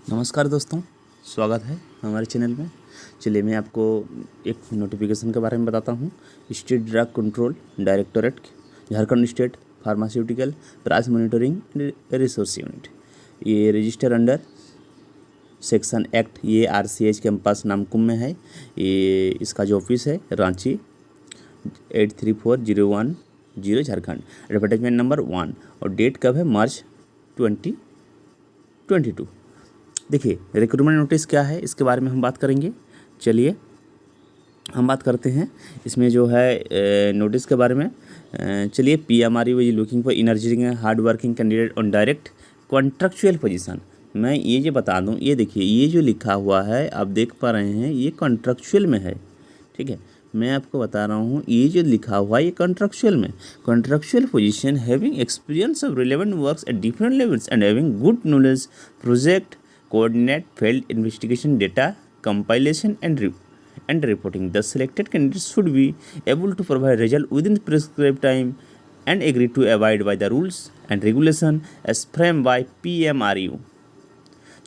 नमस्कार दोस्तों, स्वागत है हमारे चैनल में। चलिए मैं आपको एक नोटिफिकेशन के बारे में बताता हूँ। State drug control directorate, Jharkhand state pharmaceutical price monitoring resource unit, ये रजिस्टर अंडर सेक्शन एक्ट, ये RCH कैंपस नामकुम में है। ये इसका जो ऑफिस है रांची 834010 झारखंड। एडवर्टाइजमेंट नंबर 1 और डेट कब है? मार्च 2022। देखिए रिक्रूटमेंट नोटिस क्या है, इसके बारे में हम बात करेंगे। चलिए हम बात करते हैं इसमें जो है नोटिस के बारे में। चलिए PMRU is looking for energetic hard working candidate on direct contractual position. मैं ये जो बता दूं, ये देखिए ये जो लिखा हुआ है आप देख पा रहे हैं, ये कॉन्ट्रैक्चुअल में है। ठीक है, मैं आपको बता रहा हूँ ये जो लिखा हुआ है ये कॉन्ट्रैक्चुअल में। Contractual position having experience of relevant works at different levels and having good knowledge project coordinate field investigation data compilation and reporting. The selected candidates should be able to provide result within the prescribed time and agree to abide by the rules and regulation as framed by PMRU.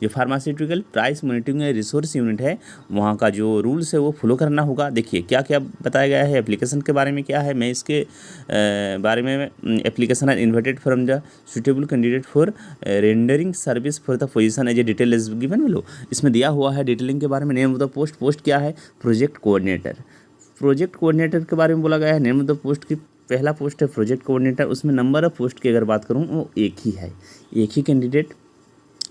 जो pharmaceutical price monitoring resource unit है, वहाँ का जो rules है वो follow करना होगा। देखिए क्या क्या बताया गया है एप्लीकेशन के बारे में। क्या है, मैं इसके बारे में application are invited from the suitable candidate for rendering service for the position as a detail is given below. इसमें दिया हुआ है डिटेलिंग के बारे में। नेम ऑफ द पोस्ट क्या है? Project coordinator. प्रोजेक्ट कोऑर्डिनेटर के बारे में बोला गया है। नेम ऑफ द पोस्ट की पहला पोस्ट है प्रोजेक्ट कोऑर्डिनेटर। उसमें नंबर ऑफ पोस्ट की अगर बात करूँ वो एक ही है, एक ही कैंडिडेट,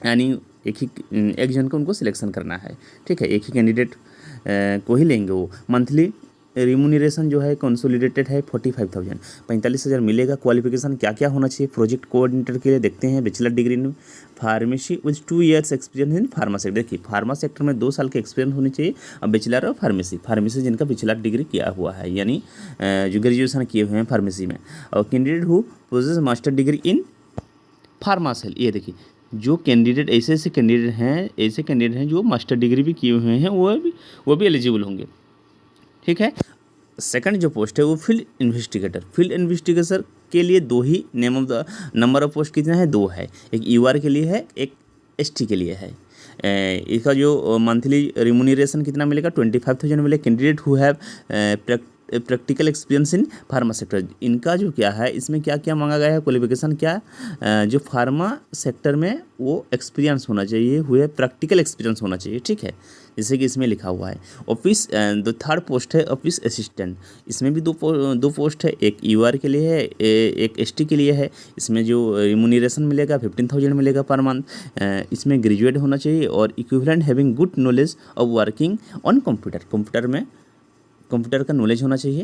यानी एक जन को उनको सिलेक्शन करना है। ठीक है, एक ही कैंडिडेट को ही लेंगे वो। मंथली रिम्यूनरेशन जो है कंसोलिडेटेड है 45,000 मिलेगा। क्वालिफिकेशन क्या क्या होना चाहिए प्रोजेक्ट कोऑर्डिनेटर के लिए देखते हैं। Bachelor degree in pharmacy with 2 years experience in pharma sector. देखिए फार्मा सेक्टर में 2 साल का एक्सपीरियंस होनी चाहिए। अब बैचलर ऑफ फार्मेसी जिनका बैचलर डिग्री किया हुआ है, यानी जो ग्रेजुएशन किए हुए हैं फार्मेसी में। और candidate who possess master degree in pharmacal. ये देखिए जो कैंडिडेट ऐसे कैंडिडेट हैं जो मास्टर डिग्री भी किए हुए हैं वो भी एलिजिबल होंगे। ठीक है। सेकंड जो पोस्ट है वो फील्ड इन्वेस्टिगेटर के लिए 2 ही name of the number of post कितना है? 2 है। एक UR के लिए है, एक ST के लिए है। इसका जो मंथली रिम्यूनरेशन कितना मिलेगा? 25,000 मिलेगा। Candidate who have practical experience in pharma sector, इनका जो क्या है इसमें क्या क्या मांगा गया है क्वालिफिकेशन क्या? जो फार्मा सेक्टर में वो एक्सपीरियंस होना चाहिए, हुए प्रैक्टिकल एक्सपीरियंस होना चाहिए। ठीक है, जैसे कि इसमें लिखा हुआ है। ऑफिस दो थर्ड पोस्ट है ऑफिस असिस्टेंट। इसमें भी दो पोस्ट है, एक UR के लिए है, एक ST के लिए है। इसमें जो रिम्यूनरेशन मिलेगा 15,000 मिलेगा पर मंथ। इसमें ग्रेजुएट होना चाहिए और equivalent having good knowledge of working on computer का नॉलेज होना चाहिए।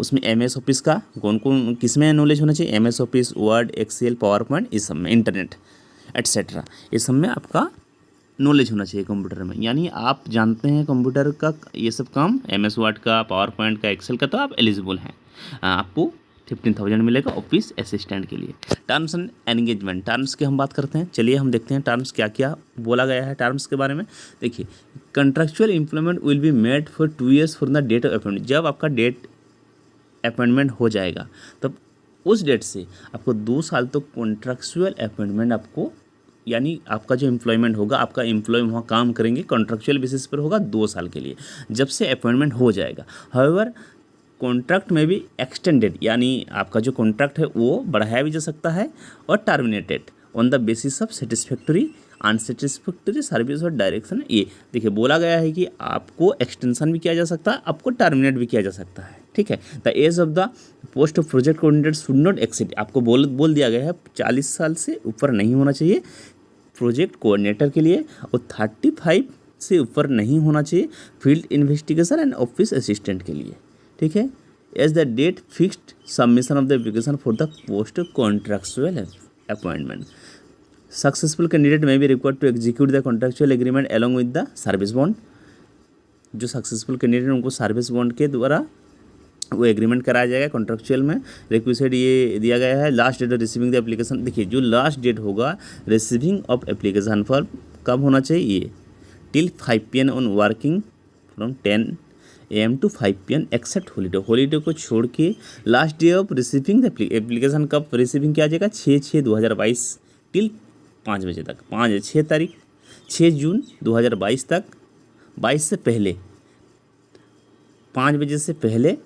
उसमें MS ऑफिस का कौन किस में नॉलेज होना चाहिए? MS office, word, excel, PowerPoint, इस सब में, इंटरनेट एट्सेट्रा, इस सब में आपका नॉलेज होना चाहिए कंप्यूटर में। यानी आप जानते हैं कंप्यूटर का ये सब काम, MS वर्ड का, पावर पॉइंट का, एक्सेल का, तो आप एलिजिबल हैं। आपको 15,000 मिलेगा ऑफिस असिस्टेंट के लिए। टर्म्स एंड एंगेजमेंट, टर्म्स की हम बात करते हैं। चलिए हम देखते हैं टर्म्स क्या क्या बोला गया है टर्म्स के बारे में। देखिए contractual employment will be made for 2 years from the date of appointment. जब आपका डेट अपॉइंटमेंट हो जाएगा तब उस डेट से आपको 2 साल तक कॉन्ट्रैक्चुअल अपॉइंटमेंट आपको, यानी आपका जो एम्प्लॉयमेंट होगा, आपका एम्प्लॉय वहाँ काम करेंगे कॉन्ट्रैक्चुअल बेसिस पर होगा 2 साल के लिए, जब से अपॉइंटमेंट हो जाएगा। हाउएवर कॉन्ट्रैक्ट में भी एक्सटेंडेड, यानी आपका जो कॉन्ट्रैक्ट है वो बढ़ाया भी जा सकता है और terminated on the basis of satisfactory unsatisfactory service और डायरेक्शन। ये देखिए बोला गया है कि आपको एक्सटेंशन भी किया जा सकता है, आपको टर्मिनेट भी किया जा सकता है। ठीक है, the age of the post of project coordinator should not exceed, आपको बोल दिया गया है 40 साल से ऊपर नहीं होना चाहिए प्रोजेक्ट कोऑर्डिनेटर के लिए, और 35 से ऊपर नहीं होना चाहिए field investigation and office assistant के लिए। ठीक है, as the date fixed submission of the application for the post contractual appointment. Successful candidate में भी required to execute the contractual agreement along with the service bond. जो successful candidate उनको service bond के द्वारा वो एग्रीमेंट कराया जाएगा contractual में। रिक्वेस्ट ये दिया गया है last date of receiving the application. देखिए जो लास्ट डेट होगा रिसीविंग ऑफ एप्लीकेशन फॉर कब होना चाहिए? Till 5 PM on working from 10 AM to 5 PM except holiday को छोड़ के last day of receiving the application कब रिसीविंग किया जाएगा? 6/6/2022 टिल 5 बजे तक, 6 तारीख 6 जून 2022 तक 22 से पहले 5 बजे से पहले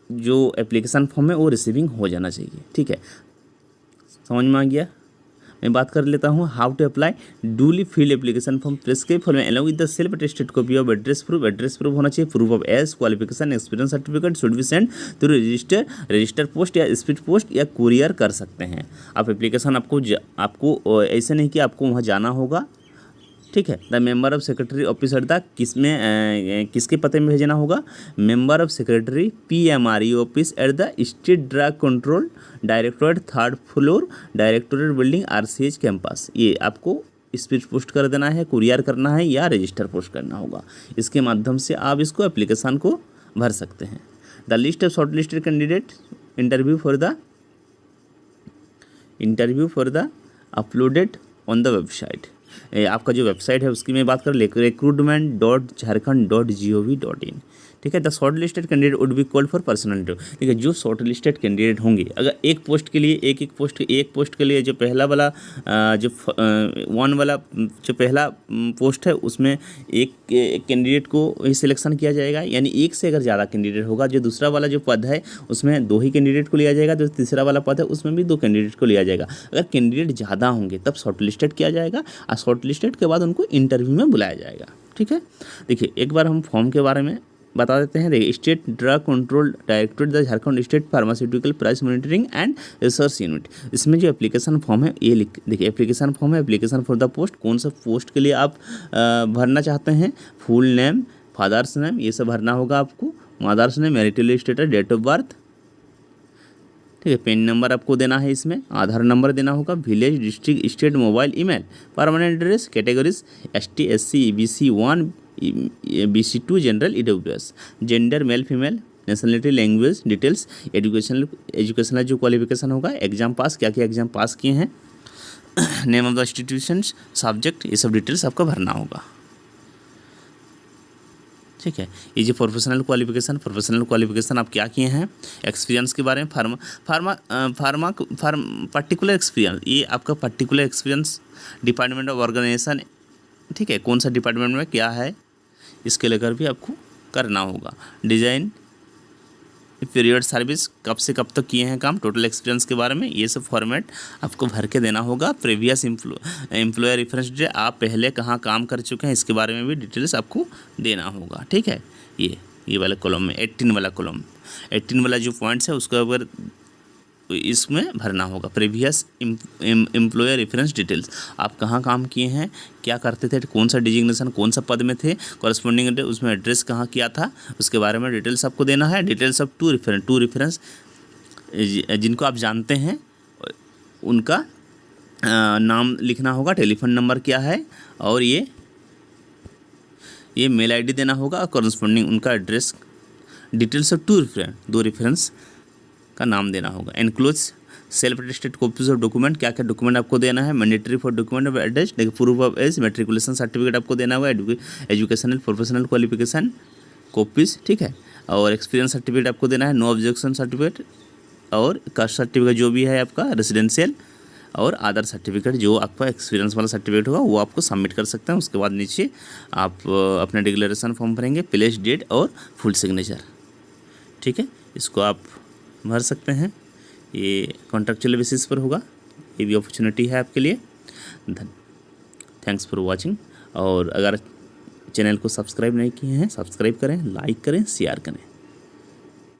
जो एप्लीकेशन फॉर्म है वो रिसीविंग हो जाना चाहिए। ठीक है, समझ में आ गया। मैं बात कर लेता हूँ how to apply duly filled application form prescribe for along with the self attested copy of address proof होना चाहिए, proof of age qualification experience certificate should be send through register post या स्पीड पोस्ट या courier कर सकते हैं। आप application आपको ऐसे नहीं कि आपको वहाँ जाना होगा। ठीक है, the member of secretary office at the किसके पते में भेजना होगा, member of secretary PMRE office at the state drug control directorate 3rd floor directorate building RCH campus. ये आपको स्पीड पोस्ट कर देना है, कुरियर करना है या रजिस्टर पोस्ट करना होगा। इसके माध्यम से आप इसको एप्लीकेशन को भर सकते हैं। The list of short listed candidate interview for the uploaded on the website. आपका जो वेबसाइट है उसकी मैं बात कर recruitment.jharkhand.gov.in। ठीक है, the short listed candidate would be called for personal interview. ठीक है, जो शॉर्ट लिस्टेड कैंडिडेट होंगे, अगर एक पोस्ट के लिए एक पोस्ट के लिए जो पहला वाला जो 1 वाला जो पहला पोस्ट है उसमें एक कैंडिडेट को ही सिलेक्शन किया जाएगा, यानी एक से अगर ज़्यादा कैंडिडेट होगा, जो दूसरा वाला जो पद है उसमें 2 ही कैंडिडेट को लिया जाएगा, जो तीसरा वाला पद है उसमें भी 2 कैंडिडेट को लिया जाएगा। अगर कैंडिडेट ज़्यादा होंगे तब शॉर्ट लिस्टेड किया जाएगा और शॉर्ट लिस्टेड के बाद उनको इंटरव्यू में बुलाया जाएगा। ठीक है, देखिए एक बार हम फॉर्म के बारे में बता देते हैं। देखिए, state drug control directorate the Jharkhand state pharmaceutical price monitoring and research unit. इसमें जो एप्लीकेशन फॉर्म है ये देखिए एप्लीकेशन फॉर्म है, एप्लीकेशन फॉर द पोस्ट, कौन सा पोस्ट के लिए आप भरना चाहते हैं, फुल नेम, फादर्स नेम, ये सब भरना होगा आपको, mother's name, marital status, date of birth. ठीक है, पेन नंबर आपको देना है, इसमें आधार नंबर देना होगा, village, district, state, mobile, email, permanent address, categories ST SC EBC 1 BC 2 general EWS, gender male female, nationality, language details, educational जो qualification होगा, एग्जाम पास, क्या क्या एग्जाम पास किए हैं, name of the institutions, subject, ये सब डिटेल्स आपको भरना होगा। ठीक है, ये जो प्रोफेशनल क्वालिफिकेशन आप क्या किए हैं, एक्सपीरियंस के बारे में, पर्टिकुलर एक्सपीरियंस, ये आपका particular experience, department of organization, ठीक है, कौन सा डिपार्टमेंट में क्या है इसके लेकर भी आपको करना होगा। डिज़ाइन, पीरियड सर्विस, कब से कब तक किए हैं काम, टोटल एक्सपीरियंस के बारे में, ये सब फॉर्मेट आपको भर के देना होगा। प्रीवियस एम्प्लॉयर रेफरेंस डेट, आप पहले कहाँ काम कर चुके हैं इसके बारे में भी डिटेल्स आपको देना होगा। ठीक है, ये वाला कॉलम में 18 वाला कॉलम, 18 वाला जो पॉइंट्स है उसको अगर इसमें भरना होगा। प्रीवियस एम्प्लॉयर रेफरेंस डिटेल्स, आप कहाँ काम किए हैं, क्या करते थे, कौन सा डिजिग्नेशन, कौन सा पद में थे, कॉरेस्पॉन्डिंग उसमें एड्रेस कहाँ किया था, उसके बारे में डिटेल्स आपको देना है। डिटेल्स ऑफ टू रेफरेंस जिनको आप जानते हैं उनका नाम लिखना होगा, टेलीफोन नंबर क्या है, और ये मेल ID देना होगा, और कॉरेस्पॉन्डिंग उनका एड्रेस, डिटेल्स ऑफ 2 रेफरेंस का नाम देना होगा। Enclose self attested copies of document, क्या क्या डॉक्यूमेंट आपको देना है, mandatory for document of address, देखिए proof of age, matriculation certificate आपको देना होगा, एजुकेशनल प्रोफेशनल क्वालिफिकेशन कॉपीज, ठीक है, और एक्सपीरियंस सर्टिफिकेट आपको देना है, नो ऑब्जेक्शन सर्टिफिकेट, और कास्ट सर्टिफिकेट जो भी है आपका रेजिडेंशियल, और आधार सर्टिफिकेट जो आपका एक्सपीरियंस वाला सर्टिफिकेट होगा वो आपको सबमिट कर सकते हैं। उसके बाद नीचे आप अपना डिक्लेरेशन फॉर्म भरेंगे, प्लेस डेट और फुल सिग्नेचर। ठीक है, इसको आप भर सकते हैं, ये कॉन्ट्रैक्चुअल बेसिस पर होगा, ये भी अपॉर्चुनिटी है आपके लिए। थैंक्स फॉर वाचिंग, और अगर चैनल को सब्सक्राइब नहीं किए हैं सब्सक्राइब करें, लाइक करें, शेयर करें।